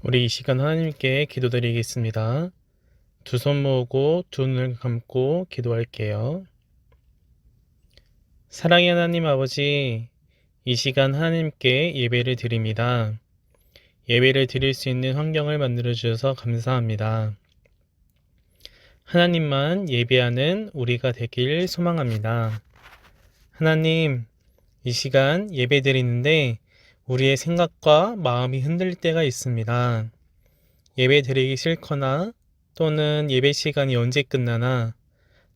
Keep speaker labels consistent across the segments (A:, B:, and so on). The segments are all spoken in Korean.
A: 우리 이 시간 하나님께 기도드리겠습니다. 두 손 모으고 두 눈을 감고 기도할게요. 사랑의 하나님 아버지, 이 시간 하나님께 예배를 드립니다. 예배를 드릴 수 있는 환경을 만들어 주셔서 감사합니다. 하나님만 예배하는 우리가 되길 소망합니다. 하나님, 이 시간 예배 드리는데 우리의 생각과 마음이 흔들릴 때가 있습니다. 예배 드리기 싫거나 또는 예배 시간이 언제 끝나나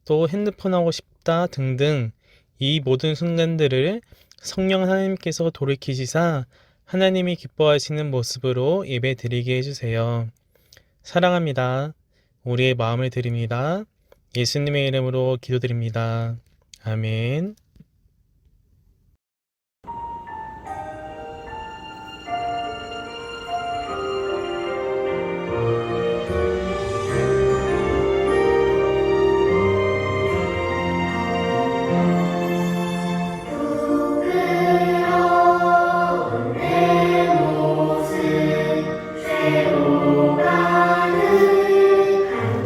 A: 또 핸드폰 하고 싶다 등등 이 모든 순간들을 성령 하나님께서 돌이키시사 하나님이 기뻐하시는 모습으로 예배 드리게 해주세요. 사랑합니다. 우리의 마음을 드립니다. 예수님의 이름으로 기도드립니다. 아멘.
B: 부끄러운 내 모습 새로 가득한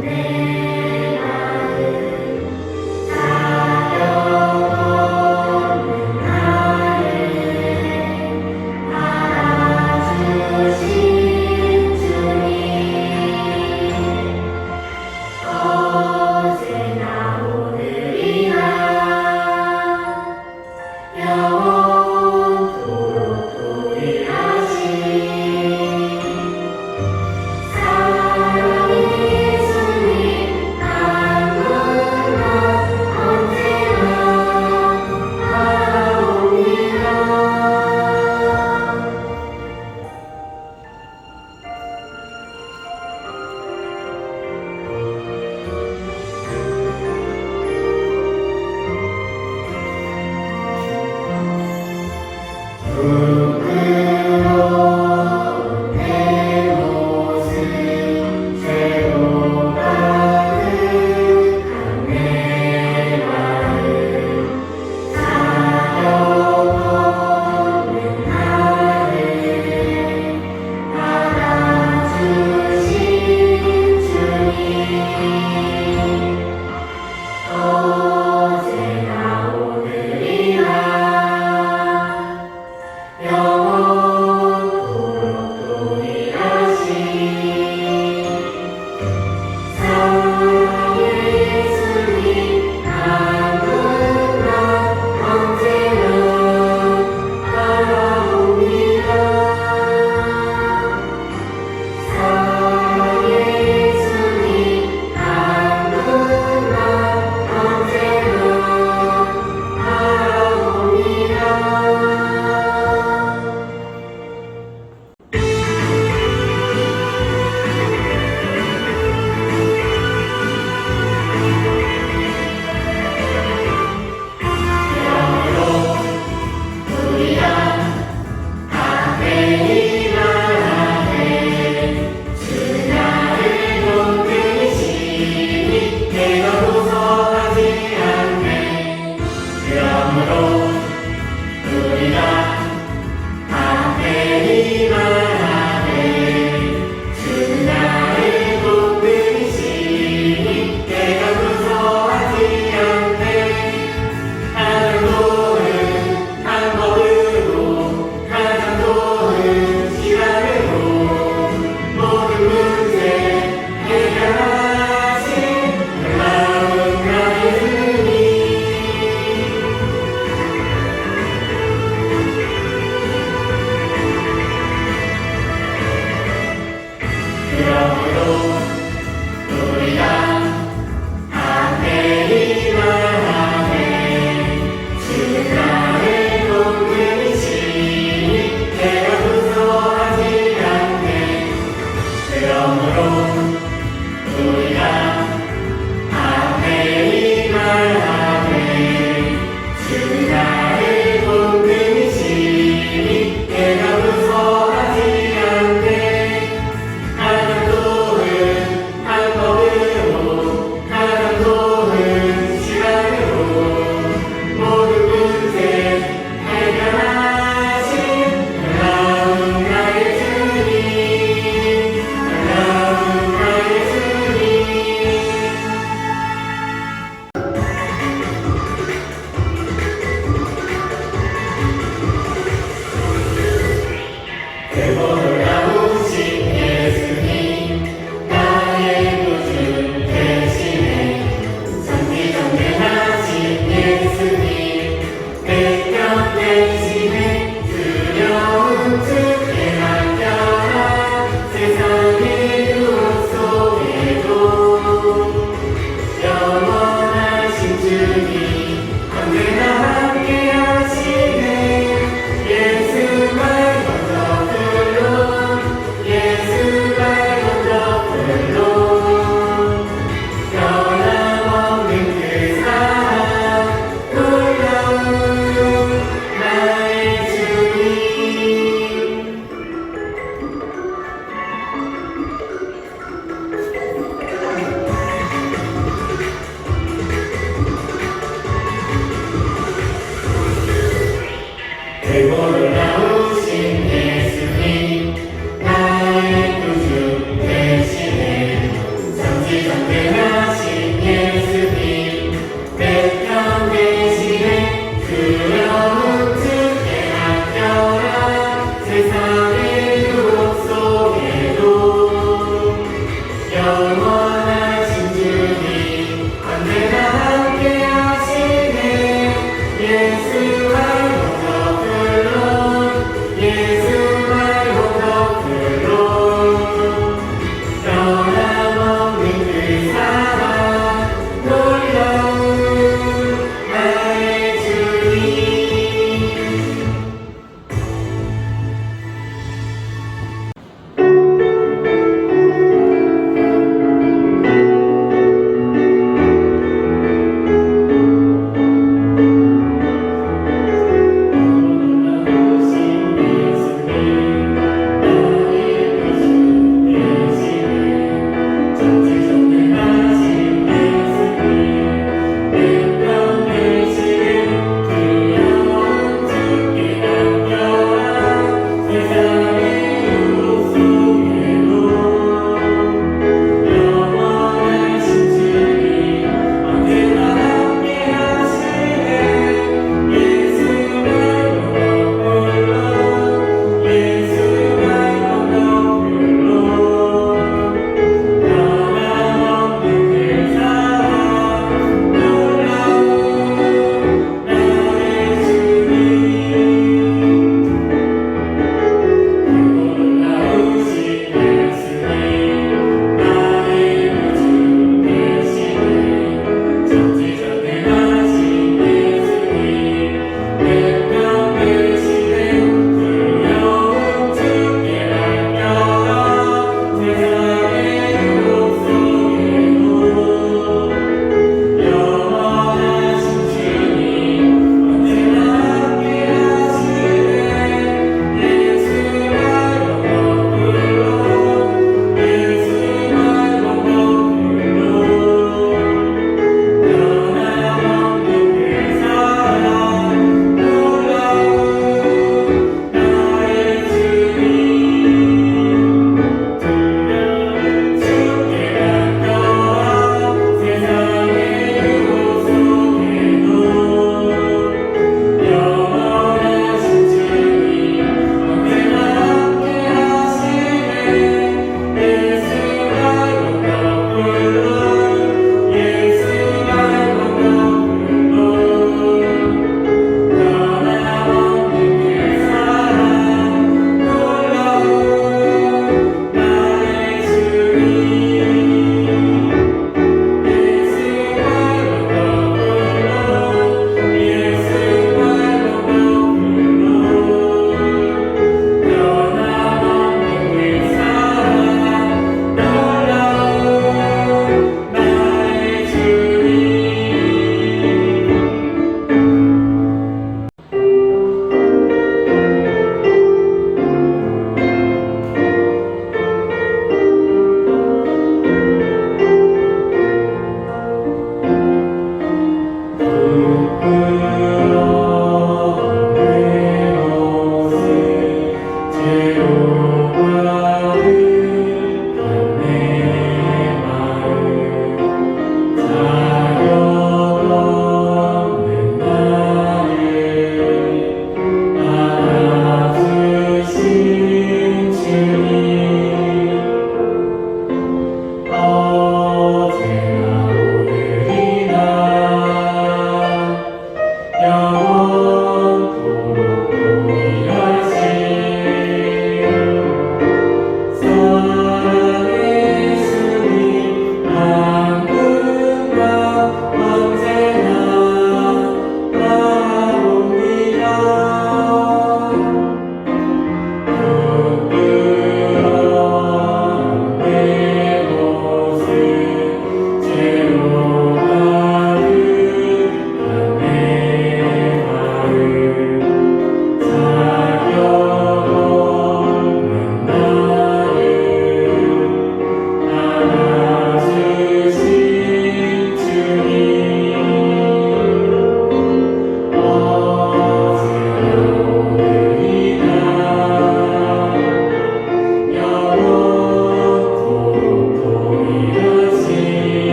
B: 내 마음 사랑으로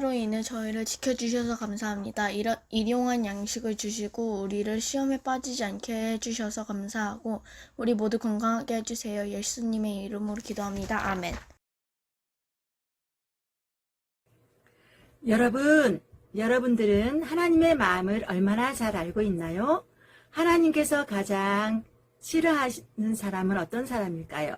C: 하나님으로 인해 저희를 지켜주셔서 감사합니다. 일용할 양식을 주시고 우리를 시험에 빠지지 않게 해주셔서 감사하고 우리 모두 건강하게 해주세요. 예수님의 이름으로 기도합니다. 아멘.
D: 여러분들은 하나님의 마음을 얼마나 잘 알고 있나요? 하나님께서 가장 싫어하는 사람은 어떤 사람일까요?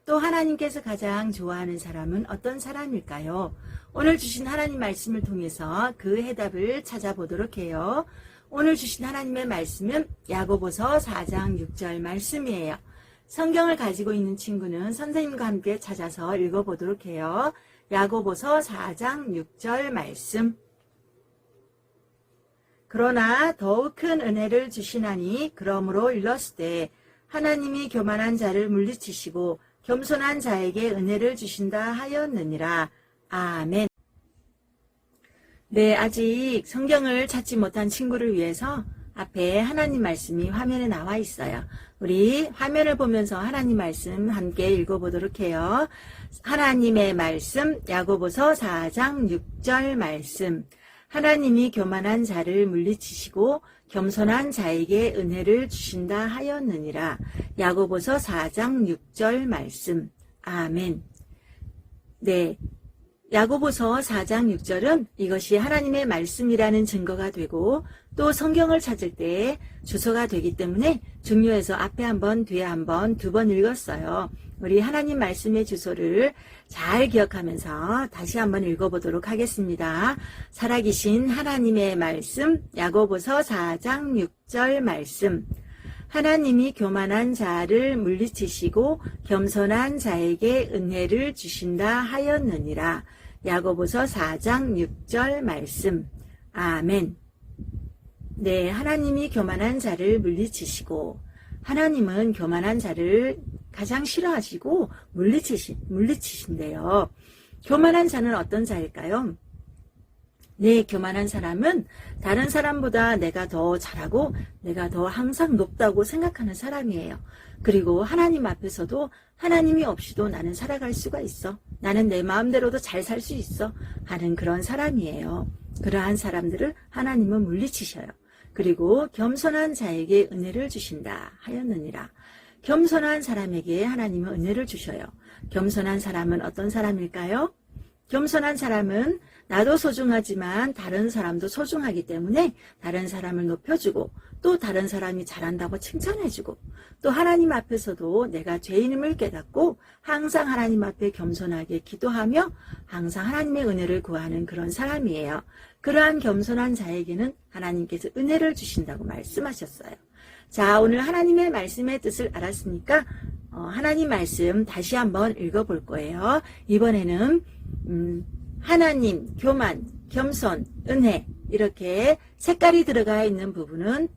D: 또 하나님께서 가장 좋아하는 사람은 어떤 사람일까요? 오늘 주신 하나님 말씀을 통해서 그 해답을 찾아보도록 해요. 오늘 주신 하나님의 말씀은 야고보서 4장 6절 말씀이에요. 성경을 가지고 있는 친구는 선생님과 함께 찾아서 읽어보도록 해요. 야고보서 4장 6절 말씀. 그러나 더욱 큰 은혜를 주시나니 그러므로 일렀으되 하나님이 교만한 자를 물리치시고 겸손한 자에게 은혜를 주신다 하였느니라. 아멘. 네, 아직 성경을 찾지 못한 친구를 위해서 앞에 하나님 말씀이 화면에 나와 있어요. 우리 화면을 보면서 하나님 말씀 함께 읽어보도록 해요. 하나님의 말씀 야고보서 4장 6절 말씀. 하나님이 교만한 자를 물리치시고 겸손한 자에게 은혜를 주신다 하였느니라. 야고보서 4장 6절 말씀. 아멘. 네. 야고보서 4장 6절은 이것이 하나님의 말씀이라는 증거가 되고 또 성경을 찾을 때 주소가 되기 때문에 중요해서 앞에 한 번, 뒤에 한 번, 두 번 읽었어요. 우리 하나님 말씀의 주소를 잘 기억하면서 다시 한번 읽어보도록 하겠습니다. 살아계신 하나님의 말씀, 야고보서 4장 6절 말씀. 하나님이 교만한 자를 물리치시고 겸손한 자에게 은혜를 주신다 하였느니라. 야고보서 4장 6절 말씀. 아멘. 네, 하나님이 교만한 자를 물리치시고 하나님은 교만한 자를 가장 싫어하시고 물리치신대요. 교만한 자는 어떤 자일까요? 네, 교만한 사람은 다른 사람보다 내가 더 잘하고 내가 더 항상 높다고 생각하는 사람이에요. 그리고 하나님 앞에서도 하나님이 없이도 나는 살아갈 수가 있어. 나는 내 마음대로도 잘 살 수 있어. 하는 그런 사람이에요. 그러한 사람들을 하나님은 물리치셔요. 그리고 겸손한 자에게 은혜를 주신다 하였느니라. 겸손한 사람에게 하나님은 은혜를 주셔요. 겸손한 사람은 어떤 사람일까요? 겸손한 사람은 나도 소중하지만 다른 사람도 소중하기 때문에 다른 사람을 높여주고 또 다른 사람이 잘한다고 칭찬해주고 또 하나님 앞에서도 내가 죄인임을 깨닫고 항상 하나님 앞에 겸손하게 기도하며 항상 하나님의 은혜를 구하는 그런 사람이에요. 그러한 겸손한 자에게는 하나님께서 은혜를 주신다고 말씀하셨어요. 자, 오늘 하나님의 말씀의 뜻을 알았으니까 하나님 말씀 다시 한번 읽어볼 거예요. 이번에는 하나님, 교만, 겸손, 은혜 이렇게 색깔이 들어가 있는 부분은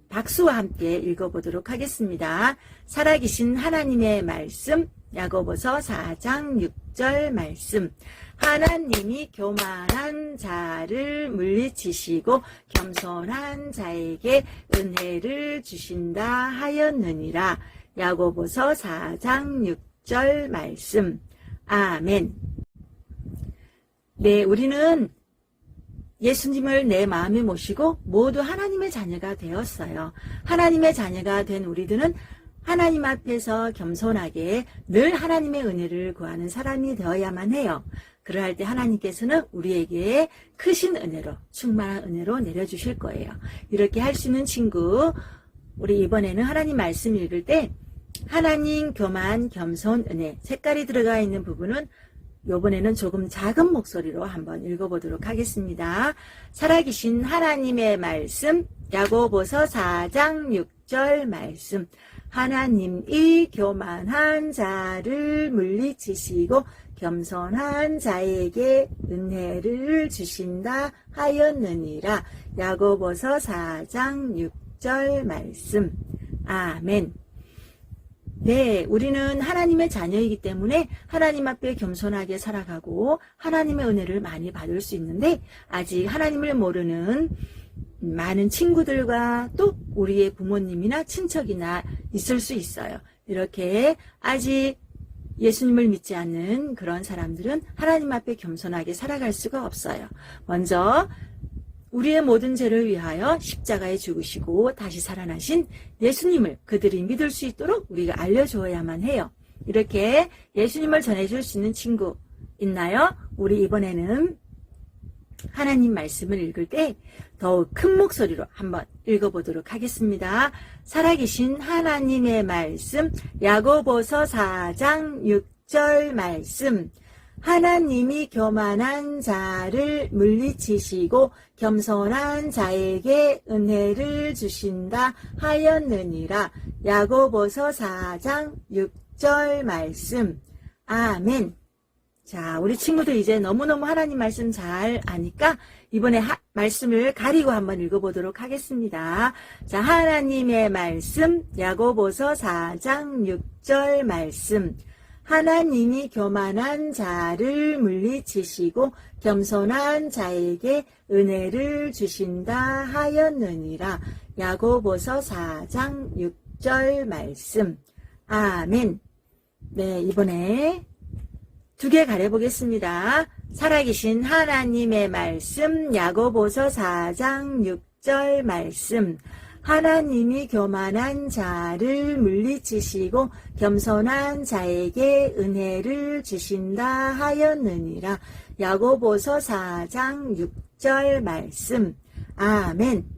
D: 박수와 함께 읽어보도록 하겠습니다. 살아계신 하나님의 말씀 야고보서 4장 6절 말씀. 하나님이 교만한 자를 물리치시고 겸손한 자에게 은혜를 주신다 하였느니라. 야고보서 4장 6절 말씀. 아멘. 네, 우리는 예수님을 내 마음에 모시고 모두 하나님의 자녀가 되었어요. 하나님의 자녀가 된 우리들은 하나님 앞에서 겸손하게 늘 하나님의 은혜를 구하는 사람이 되어야만 해요. 그러할 때 하나님께서는 우리에게 크신 은혜로, 충만한 은혜로 내려주실 거예요. 이렇게 할 수 있는 친구, 우리 이번에는 하나님 말씀 읽을 때 하나님, 교만, 겸손, 은혜 색깔이 들어가 있는 부분은 이번에는 조금 작은 목소리로 한번 읽어보도록 하겠습니다. 살아계신 하나님의 말씀 야고보서 4장 6절 말씀. 하나님이 교만한 자를 물리치시고 겸손한 자에게 은혜를 주신다 하였느니라. 야고보서 4장 6절 말씀. 아멘. 네, 우리는 하나님의 자녀이기 때문에 하나님 앞에 겸손하게 살아가고 하나님의 은혜를 많이 받을 수 있는데 아직 하나님을 모르는 많은 친구들과 또 우리의 부모님이나 친척이나 있을 수 있어요. 이렇게 아직 예수님을 믿지 않는 그런 사람들은 하나님 앞에 겸손하게 살아갈 수가 없어요. 먼저 우리의 모든 죄를 위하여 십자가에 죽으시고 다시 살아나신 예수님을 그들이 믿을 수 있도록 우리가 알려주어야만 해요. 이렇게 예수님을 전해줄 수 있는 친구 있나요? 우리 이번에는 하나님 말씀을 읽을 때 더욱 큰 목소리로 한번 읽어보도록 하겠습니다. 살아계신 하나님의 말씀, 야고보서 4장 6절 말씀. 하나님이 교만한 자를 물리치시고 겸손한 자에게 은혜를 주신다 하였느니라. 야고보서 4장 6절 말씀. 아멘. 자, 우리 친구들 이제 너무너무 하나님 말씀 잘 아니까 이번에 말씀을 가리고 한번 읽어보도록 하겠습니다. 자, 하나님의 말씀, 야고보서 4장 6절 말씀. 하나님이 교만한 자를 물리치시고 겸손한 자에게 은혜를 주신다 하였느니라. 야고보서 4장 6절 말씀. 아멘. 네, 이번에 두 개 가려보겠습니다. 살아계신 하나님의 말씀, 야고보서 4장 6절 말씀. 하나님이 교만한 자를 물리치시고 겸손한 자에게 은혜를 주신다 하였느니라. 야고보서 4장 6절 말씀. 아멘.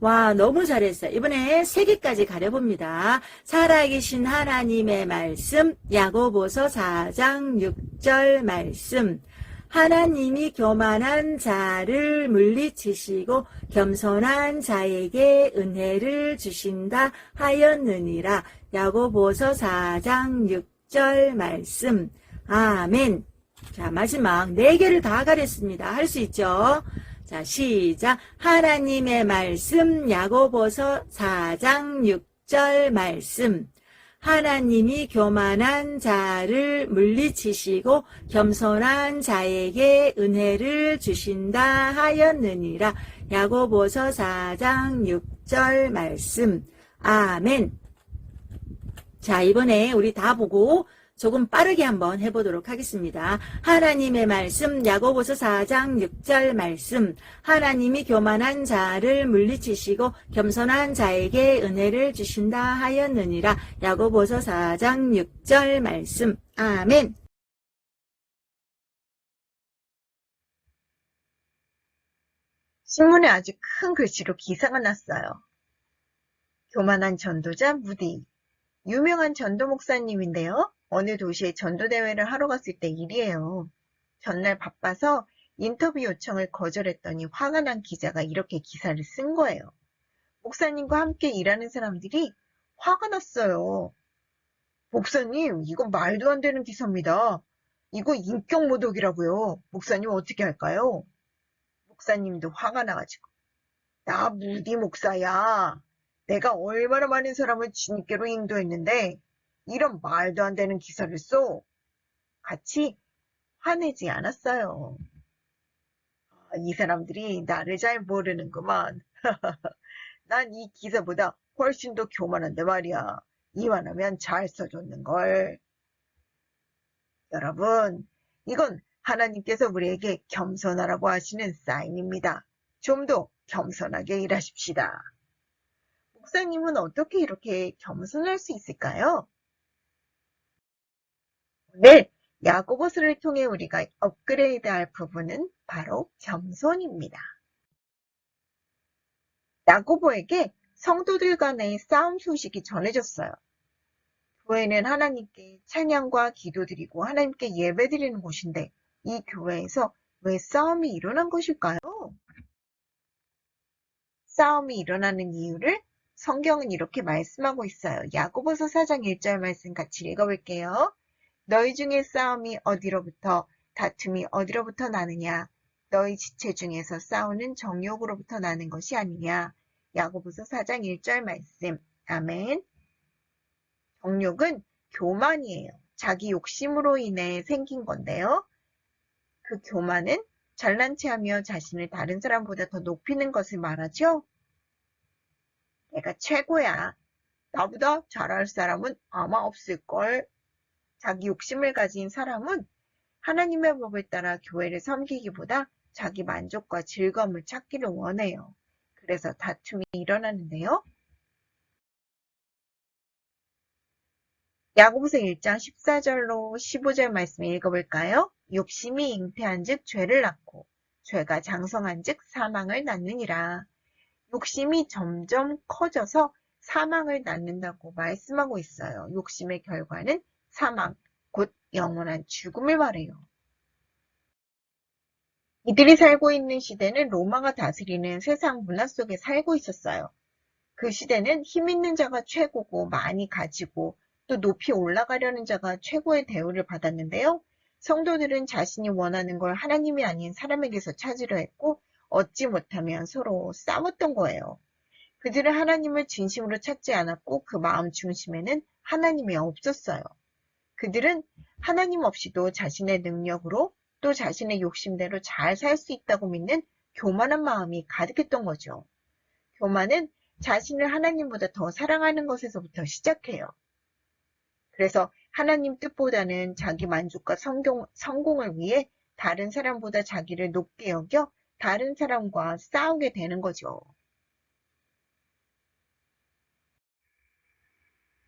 D: 와, 너무 잘했어요. 이번에 세 개까지 가려봅니다. 살아계신 하나님의 말씀, 야고보서 4장 6절 말씀. 하나님이 교만한 자를 물리치시고 겸손한 자에게 은혜를 주신다 하였느니라. 야고보서 4장 6절 말씀. 아멘. 자, 마지막 네 개를 다 가렸습니다. 할 수 있죠? 자, 시작. 하나님의 말씀, 야고보서 4장 6절 말씀. 하나님이 교만한 자를 물리치시고 겸손한 자에게 은혜를 주신다 하였느니라. 야고보서 4장 6절 말씀. 아멘. 자, 이번에 우리 다 보고 조금 빠르게 한번 해보도록 하겠습니다. 하나님의 말씀, 야고보서 4장 6절 말씀. 하나님이 교만한 자를 물리치시고 겸손한 자에게 은혜를 주신다 하였느니라. 야고보서 4장 6절 말씀. 아멘.
E: 신문에 아주 큰 글씨로 기사가 났어요. 교만한 전도자 무디. 유명한 전도 목사님인데요. 어느 도시에 전도대회를 하러 갔을 때 일이에요. 전날 바빠서 인터뷰 요청을 거절했더니 화가 난 기자가 이렇게 기사를 쓴 거예요. 목사님과 함께 일하는 사람들이 화가 났어요. 목사님, 이거 말도 안 되는 기사입니다. 이거 인격 모독이라고요. 목사님 어떻게 할까요? 목사님도 화가 나가지고 나 무디 목사야. 내가 얼마나 많은 사람을 주님께로 인도했는데 이런 말도 안 되는 기사를 써. 같이 화내지 않았어요. 이 사람들이 나를 잘 모르는구만. 난 이 기사보다 훨씬 더 교만한데 말이야. 이만하면 잘 써줬는걸. 여러분, 이건 하나님께서 우리에게 겸손하라고 하시는 사인입니다. 좀 더 겸손하게 일하십시다. 목사님은 어떻게 이렇게 겸손할 수 있을까요? 오늘 야고보서를 통해 우리가 업그레이드할 부분은 바로 겸손입니다. 야고보에게 성도들 간의 싸움 소식이 전해졌어요. 교회는 하나님께 찬양과 기도드리고 하나님께 예배드리는 곳인데 이 교회에서 왜 싸움이 일어난 것일까요? 싸움이 일어나는 이유를 성경은 이렇게 말씀하고 있어요. 야고보서 4장 1절 말씀 같이 읽어볼게요. 너희 중에 싸움이 어디로부터 다툼이 어디로부터 나느냐? 너희 지체 중에서 싸우는 정욕으로부터 나는 것이 아니냐? 야고보서 4장 1절 말씀. 아멘. 정욕은 교만이에요. 자기 욕심으로 인해 생긴 건데요. 그 교만은 잘난 체하며 자신을 다른 사람보다 더 높이는 것을 말하죠. 내가 최고야. 나보다 잘할 사람은 아마 없을걸. 자기 욕심을 가진 사람은 하나님의 법을 따라 교회를 섬기기보다 자기 만족과 즐거움을 찾기를 원해요. 그래서 다툼이 일어나는데요. 야고보서 1장 14절로 15절 말씀 읽어볼까요? 욕심이 잉태한 즉 죄를 낳고 죄가 장성한 즉 사망을 낳느니라. 욕심이 점점 커져서 사망을 낳는다고 말씀하고 있어요. 욕심의 결과는 사망, 곧 영원한 죽음을 말해요. 이들이 살고 있는 시대는 로마가 다스리는 세상 문화 속에 살고 있었어요. 그 시대는 힘 있는 자가 최고고 많이 가지고 또 높이 올라가려는 자가 최고의 대우를 받았는데요. 성도들은 자신이 원하는 걸 하나님이 아닌 사람에게서 찾으려 했고 얻지 못하면 서로 싸웠던 거예요. 그들은 하나님을 진심으로 찾지 않았고 그 마음 중심에는 하나님이 없었어요. 그들은 하나님 없이도 자신의 능력으로 또 자신의 욕심대로 잘 살 수 있다고 믿는 교만한 마음이 가득했던 거죠. 교만은 자신을 하나님보다 더 사랑하는 것에서부터 시작해요. 그래서 하나님 뜻보다는 자기 만족과 성공을 위해 다른 사람보다 자기를 높게 여겨 다른 사람과 싸우게 되는 거죠.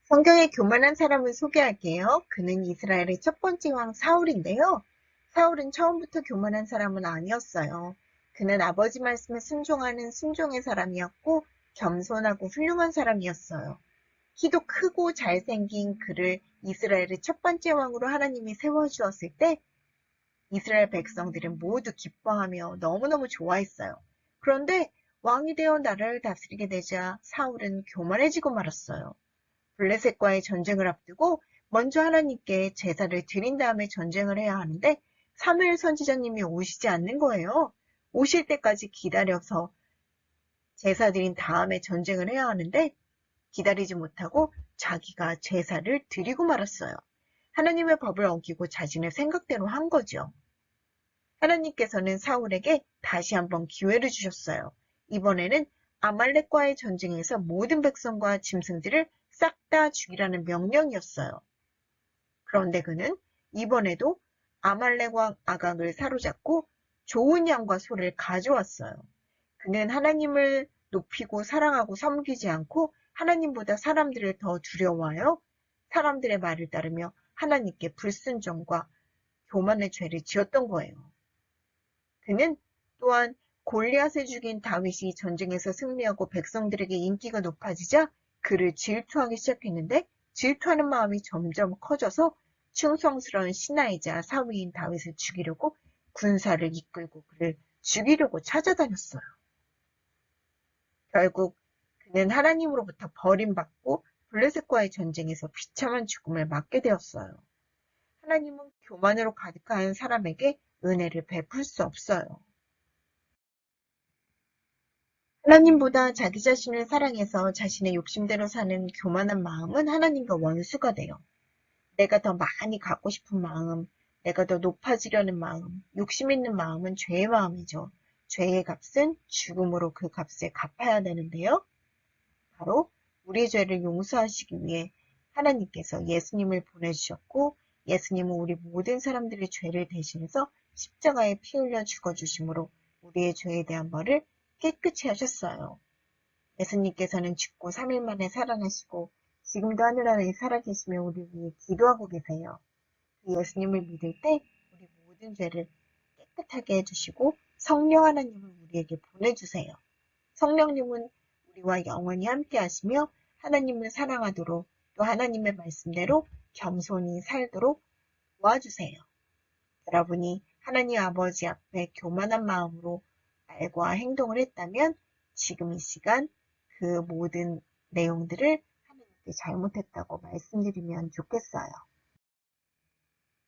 E: 성경의 교만한 사람을 소개할게요. 그는 이스라엘의 첫 번째 왕 사울인데요. 사울은 처음부터 교만한 사람은 아니었어요. 그는 아버지 말씀에 순종하는 순종의 사람이었고 겸손하고 훌륭한 사람이었어요. 키도 크고 잘생긴 그를 이스라엘의 첫 번째 왕으로 하나님이 세워주었을 때 이스라엘 백성들은 모두 기뻐하며 너무너무 좋아했어요. 그런데 왕이 되어 나라를 다스리게 되자 사울은 교만해지고 말았어요. 블레셋과의 전쟁을 앞두고 먼저 하나님께 제사를 드린 다음에 전쟁을 해야 하는데 사무엘 선지자님이 오시지 않는 거예요. 오실 때까지 기다려서 제사 드린 다음에 전쟁을 해야 하는데 기다리지 못하고 자기가 제사를 드리고 말았어요. 하나님의 법을 어기고 자신의 생각대로 한 거죠. 하나님께서는 사울에게 다시 한번 기회를 주셨어요. 이번에는 아말렉과의 전쟁에서 모든 백성과 짐승들을 싹 다 죽이라는 명령이었어요. 그런데 그는 이번에도 아말렉 왕 아각을 사로잡고 좋은 양과 소를 가져왔어요. 그는 하나님을 높이고 사랑하고 섬기지 않고 하나님보다 사람들을 더 두려워하여 사람들의 말을 따르며 하나님께 불순종과 교만의 죄를 지었던 거예요. 그는 또한 골리앗을 죽인 다윗이 전쟁에서 승리하고 백성들에게 인기가 높아지자 그를 질투하기 시작했는데 질투하는 마음이 점점 커져서 충성스러운 신하이자 사위인 다윗을 죽이려고 군사를 이끌고 그를 죽이려고 찾아다녔어요. 결국 그는 하나님으로부터 버림받고 블레셋과의 전쟁에서 비참한 죽음을 맞게 되었어요. 하나님은 교만으로 가득한 사람에게 은혜를 베풀 수 없어요. 하나님보다 자기 자신을 사랑해서 자신의 욕심대로 사는 교만한 마음은 하나님과 원수가 돼요. 내가 더 많이 갖고 싶은 마음, 내가 더 높아지려는 마음, 욕심 있는 마음은 죄의 마음이죠. 죄의 값은 죽음으로 그 값을 갚아야 되는데요. 바로 우리의 죄를 용서하시기 위해 하나님께서 예수님을 보내주셨고 예수님은 우리 모든 사람들의 죄를 대신해서 십자가에 피 흘려 죽어주심으로 우리의 죄에 대한 벌을 깨끗이 하셨어요. 예수님께서는 죽고 3일 만에 살아나시고 지금도 하늘하늘에 살아계시며 우리 위해 기도하고 계세요. 그 예수님을 믿을 때 우리 모든 죄를 깨끗하게 해주시고 성령 하나님을 우리에게 보내주세요. 성령님은 우리와 영원히 함께 하시며 하나님을 사랑하도록 또 하나님의 말씀대로 겸손히 살도록 도와주세요. 여러분이 하나님 아버지 앞에 교만한 마음으로 말과 행동을 했다면 지금 이 시간 그 모든 내용들을 하나님께 잘못했다고 말씀드리면 좋겠어요.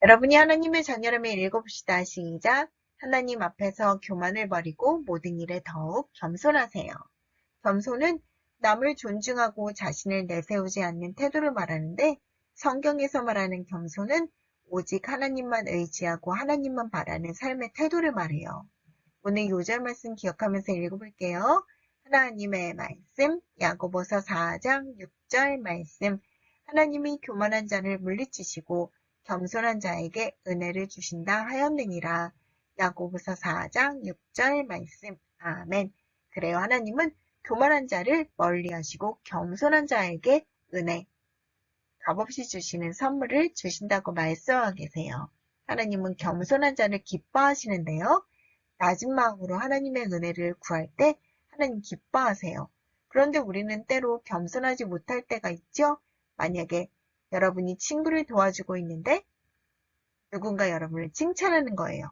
E: 여러분이 하나님의 자녀라면 읽어봅시다. 시작. 하나님 앞에서 교만을 버리고 모든 일에 더욱 겸손하세요. 겸손은 남을 존중하고 자신을 내세우지 않는 태도를 말하는데 성경에서 말하는 겸손은 오직 하나님만 의지하고 하나님만 바라는 삶의 태도를 말해요. 오늘 요절 말씀 기억하면서 읽어볼게요. 하나님의 말씀, 야고보서 4장 6절 말씀. 하나님이 교만한 자를 물리치시고 겸손한 자에게 은혜를 주신다 하였느니라. 야고보서 4장 6절 말씀. 아멘. 그래요. 하나님은 교만한 자를 멀리하시고 겸손한 자에게 은혜, 값없이 주시는 선물을 주신다고 말씀하고 계세요. 하나님은 겸손한 자를 기뻐하시는데요. 낮은 마음으로 하나님의 은혜를 구할 때 하나님 기뻐하세요. 그런데 우리는 때로 겸손하지 못할 때가 있죠. 만약에 여러분이 친구를 도와주고 있는데 누군가 여러분을 칭찬하는 거예요.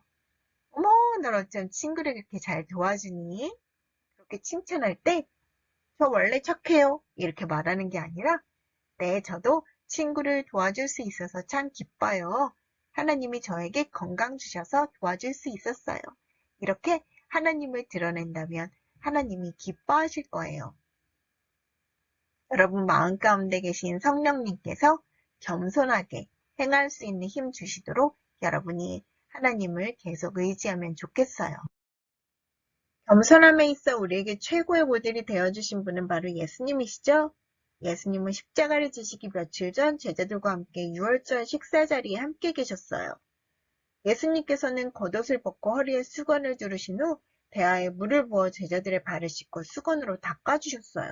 E: 어머, 너 어쩜 친구를 그렇게 잘 도와주니? 그렇게 칭찬할 때 저 원래 착해요. 이렇게 말하는 게 아니라 네, 저도 친구를 도와줄 수 있어서 참 기뻐요. 하나님이 저에게 건강 주셔서 도와줄 수 있었어요. 이렇게 하나님을 드러낸다면 하나님이 기뻐하실 거예요. 여러분 마음 가운데 계신 성령님께서 겸손하게 행할 수 있는 힘 주시도록 여러분이 하나님을 계속 의지하면 좋겠어요. 겸손함에 있어 우리에게 최고의 모델이 되어주신 분은 바로 예수님이시죠? 예수님은 십자가를 지시기 며칠 전 제자들과 함께 유월절 식사 자리에 함께 계셨어요. 예수님께서는 겉옷을 벗고 허리에 수건을 두르신 후 대야에 물을 부어 제자들의 발을 씻고 수건으로 닦아주셨어요.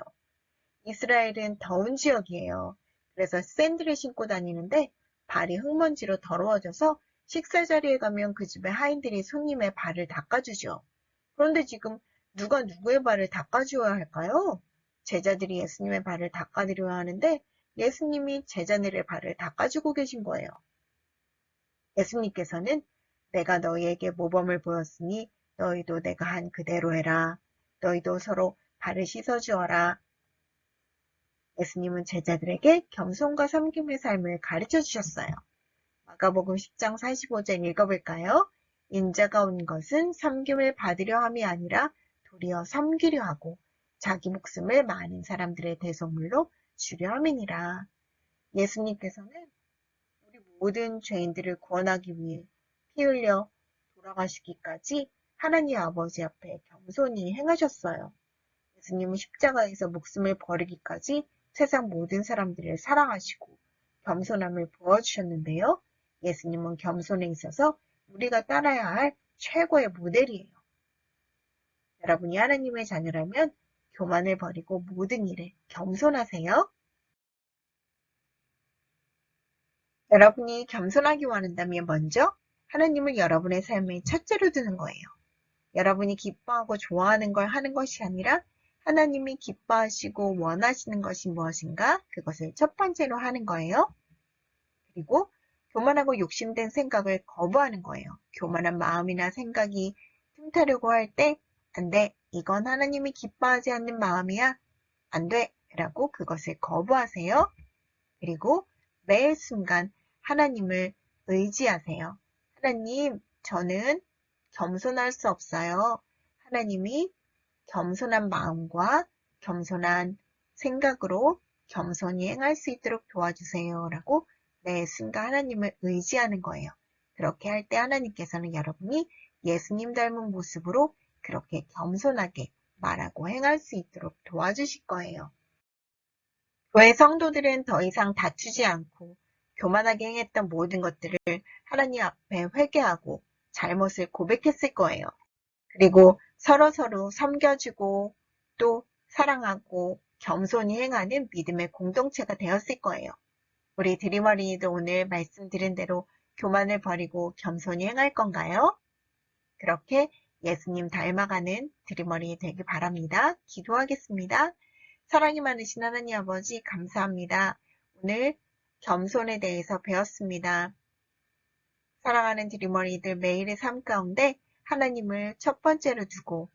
E: 이스라엘은 더운 지역이에요. 그래서 샌들을 신고 다니는데 발이 흙먼지로 더러워져서 식사 자리에 가면 그 집의 하인들이 손님의 발을 닦아주죠. 그런데 지금 누가 누구의 발을 닦아주어야 할까요? 제자들이 예수님의 발을 닦아드려야 하는데 예수님이 제자들의 발을 닦아주고 계신 거예요. 예수님께서는 내가 너희에게 모범을 보였으니 너희도 내가 한 그대로 해라. 너희도 서로 발을 씻어주어라. 예수님은 제자들에게 겸손과 섬김의 삶을 가르쳐 주셨어요. 마가복음 10장 45절 읽어볼까요? 인자가 온 것은 섬김을 받으려 함이 아니라 도리어 섬기려 하고 자기 목숨을 많은 사람들의 대속물로 주려 함이니라. 예수님께서는 우리 모든 죄인들을 구원하기 위해 피 흘려 돌아가시기까지 하나님 아버지 앞에 겸손히 행하셨어요. 예수님은 십자가에서 목숨을 버리기까지 세상 모든 사람들을 사랑하시고 겸손함을 보여주셨는데요. 예수님은 겸손에 있어서 우리가 따라야 할 최고의 모델이에요. 여러분이 하나님의 자녀라면 교만을 버리고 모든 일에 겸손하세요. 여러분이 겸손하기 원한다면 먼저 하나님을 여러분의 삶의 첫째로 두는 거예요. 여러분이 기뻐하고 좋아하는 걸 하는 것이 아니라 하나님이 기뻐하시고 원하시는 것이 무엇인가? 그것을 첫 번째로 하는 거예요. 그리고 교만하고 욕심된 생각을 거부하는 거예요. 교만한 마음이나 생각이 틈타려고 할 때 안 돼. 이건 하나님이 기뻐하지 않는 마음이야. 안 돼. 라고 그것을 거부하세요. 그리고 매 순간 하나님을 의지하세요. 하나님, 저는 겸손할 수 없어요. 하나님이 겸손한 마음과 겸손한 생각으로 겸손히 행할 수 있도록 도와주세요. 라고 매 순간 하나님을 의지하는 거예요. 그렇게 할 때 하나님께서는 여러분이 예수님 닮은 모습으로 그렇게 겸손하게 말하고 행할 수 있도록 도와주실 거예요. 교회 성도들은 더 이상 다투지 않고 교만하게 행했던 모든 것들을 하나님 앞에 회개하고 잘못을 고백했을 거예요. 그리고 서로서로 섬겨주고 또 사랑하고 겸손히 행하는 믿음의 공동체가 되었을 거예요. 우리 드림어린이도 오늘 말씀드린 대로 교만을 버리고 겸손히 행할 건가요? 그렇게 예수님 닮아가는 드림어린이 되길 바랍니다. 기도하겠습니다. 사랑이 많으신 하나님 아버지 감사합니다. 오늘 겸손에 대해서 배웠습니다. 사랑하는 드림어린이들 매일의 삶 가운데 하나님을 첫 번째로 두고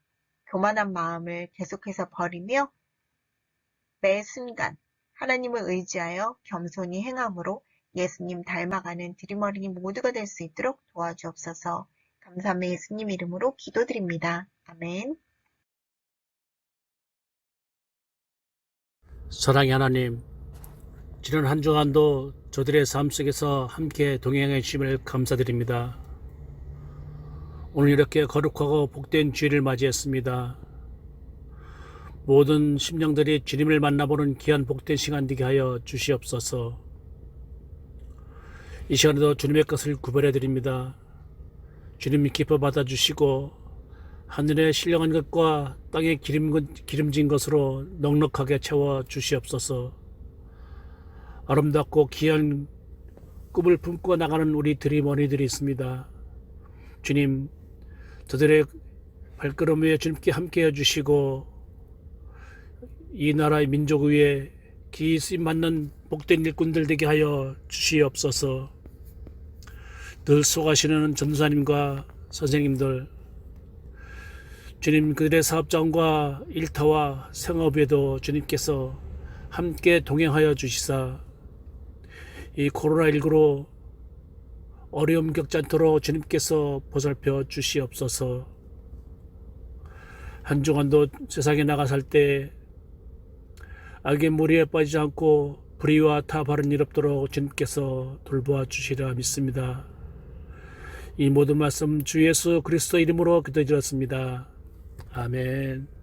E: 교만한 마음을 계속해서 버리며 매 순간 하나님을 의지하여 겸손히 행함으로 예수님 닮아가는 드림어린이 모두가 될 수 있도록 도와주옵소서. 감사함의 예수님 이름으로 기도드립니다. 아멘.
F: 사랑의 하나님, 지난 한 주간도 저들의 삶 속에서 함께 동행해 주심을 감사드립니다. 오늘 이렇게 거룩하고 복된 주일을 맞이했습니다. 모든 심령들이 주님을 만나보는 귀한 복된 시간 되게 하여 주시옵소서. 이 시간에도 주님의 것을 구별해 드립니다. 주님이 기뻐 받아주시고 하늘의 신령한 것과 땅에 기름진 것으로 넉넉하게 채워 주시옵소서. 아름답고 귀한 꿈을 품고 나가는 우리 드리머니들이 있습니다. 주님, 저들의 발걸음 위에 주님께 함께 해주시고 이 나라의 민족 위에 기이 쓰임 받는 복된 일꾼들 되게 하여 주시옵소서. 늘 수고하시는 전도사님과 선생님들, 주님 그들의 사업장과 일터와 생업에도 주님께서 함께 동행하여 주시사 이 코로나19로 어려움 겪지 않도록 주님께서 보살펴 주시옵소서. 한 주간도 세상에 나가 살 때 악의 무리에 빠지지 않고 불의와 타 바른 일 없도록 주님께서 돌보아 주시리라 믿습니다. 이 모든 말씀 주 예수 그리스도 이름으로 기도드렸습니다. 아멘.